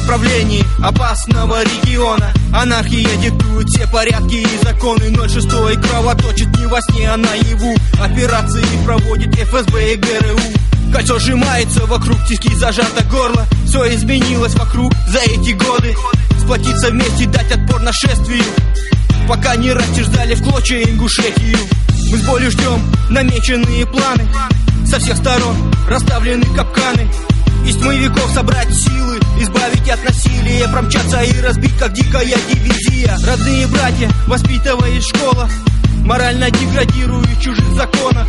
направлении опасного региона. Анархия диктует все порядки и законы. 06-й кровоточит не во сне, а наяву. Операции проводит ФСБ и ГРУ. Кольцо сжимается вокруг, тиски зажато горло. Все изменилось вокруг за эти годы. Сплотиться вместе, дать отпор нашествию, пока не растерзали в клочья Ингушетию. Мы с болью ждем намеченные планы. Со всех сторон расставлены капканы. Из тьмы веков собрать силы, избавить от насилия, промчаться и разбить, как дикая дивизия. Родные братья, воспитывая школа, морально деградируют в чужих законах.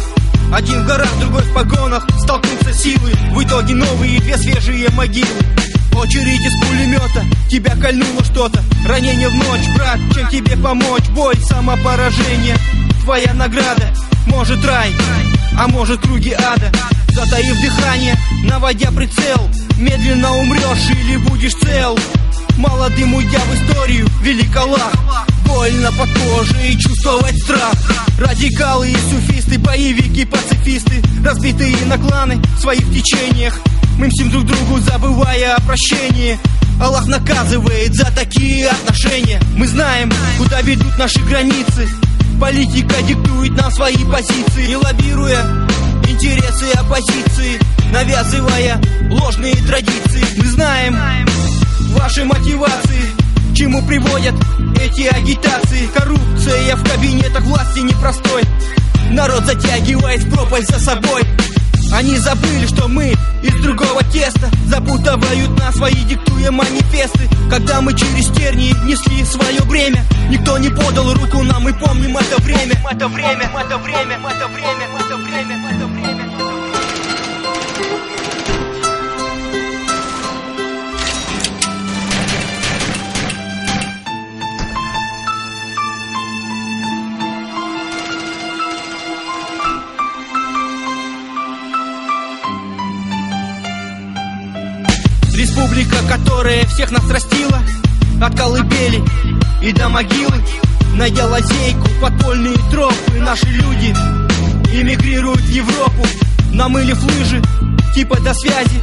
Один в горах, другой в погонах, столкнутся силы, в итоге новые две свежие могилы. Очередь из пулемета, тебя кольнуло что-то. Ранение в ночь, брат, чем тебе помочь? Боль, самопоражение, твоя награда. Может рай, а может круги ада. Затаив дыхание, наводя прицел, медленно умрешь или будешь цел. Молодым уйдя в историю, велик Аллах. Больно под кожей чувствовать страх. Радикалы и суфисты, боевики, пацифисты, разбитые на кланы в своих течениях. Мы мстим друг другу, забывая о прощении. Аллах наказывает за такие отношения. Мы знаем, куда ведут наши границы. Политика диктует нам свои позиции, лоббируя интересы оппозиции, навязывая ложные традиции. Мы знаем ваши мотивации, к чему приводят эти агитации. Коррупция в кабинетах власти непростой. Народ затягивает в пропасть за собой. Они забыли, что мы из другого теста, запутывают нас свои, диктуя манифесты. Когда мы через тернии несли свое бремя, никто не подал руку нам, мы помним это время. Это время, это время, это время, это время, это время. Республика, которая всех нас растила, от колыбели и до могилы. Найдя лазейку, подпольные тропы, наши люди эмигрируют в Европу, намылив лыжи, типа до связи,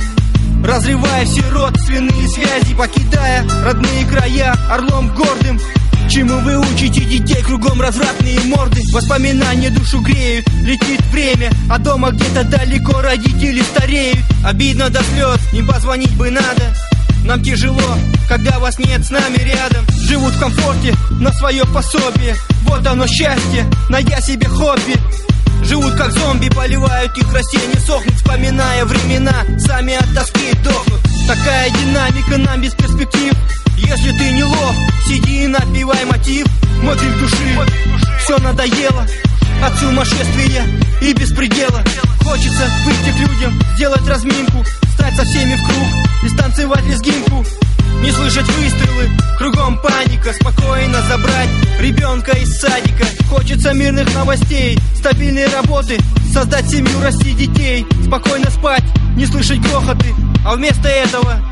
разрывая все родственные связи, покидая родные края орлом гордым. Чему вы учите детей, кругом развратные морды. Воспоминания душу греют, летит время, а дома где-то далеко родители стареют. Обидно до слез, им позвонить бы надо. Нам тяжело, когда вас нет с нами рядом. Живут в комфорте на свое пособие, вот оно счастье, найдя себе хобби. Живут как зомби, поливают их растения, сохнут, вспоминая времена, сами от тоски дохнут. Такая динамика нам без перспектив. Если ты не лох, сиди и напевай мотив. Мой крик души, все надоело от сумасшествия и беспредела. Хочется выйти к людям, сделать разминку, стать со всеми в круг и станцевать лезгинку. Не слышать выстрелы, кругом паника, спокойно забрать ребенка из садика. Хочется мирных новостей, стабильной работы, создать семью, растить детей, спокойно спать, не слышать грохоты, а вместо этого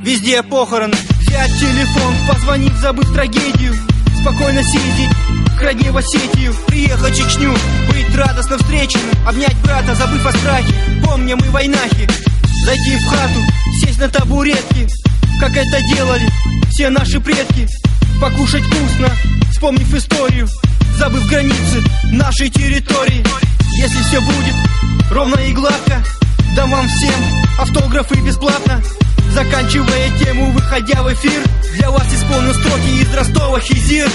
везде похороны. Взять телефон, позвонив, забыв трагедию, спокойно съездить к родне в Осетию, приехать в Чечню, быть радостно встреченным, обнять брата, забыв о страхе, помня мы войнахи. Зайти в хату, сесть на табуретки, как это делали все наши предки. Покушать вкусно, вспомнив историю, забыв границы нашей территории. Если все будет ровно и гладко, дам вам всем автографы бесплатно. Заканчивая тему, выходя в эфир, для вас исполню строки из Ростова Хизир.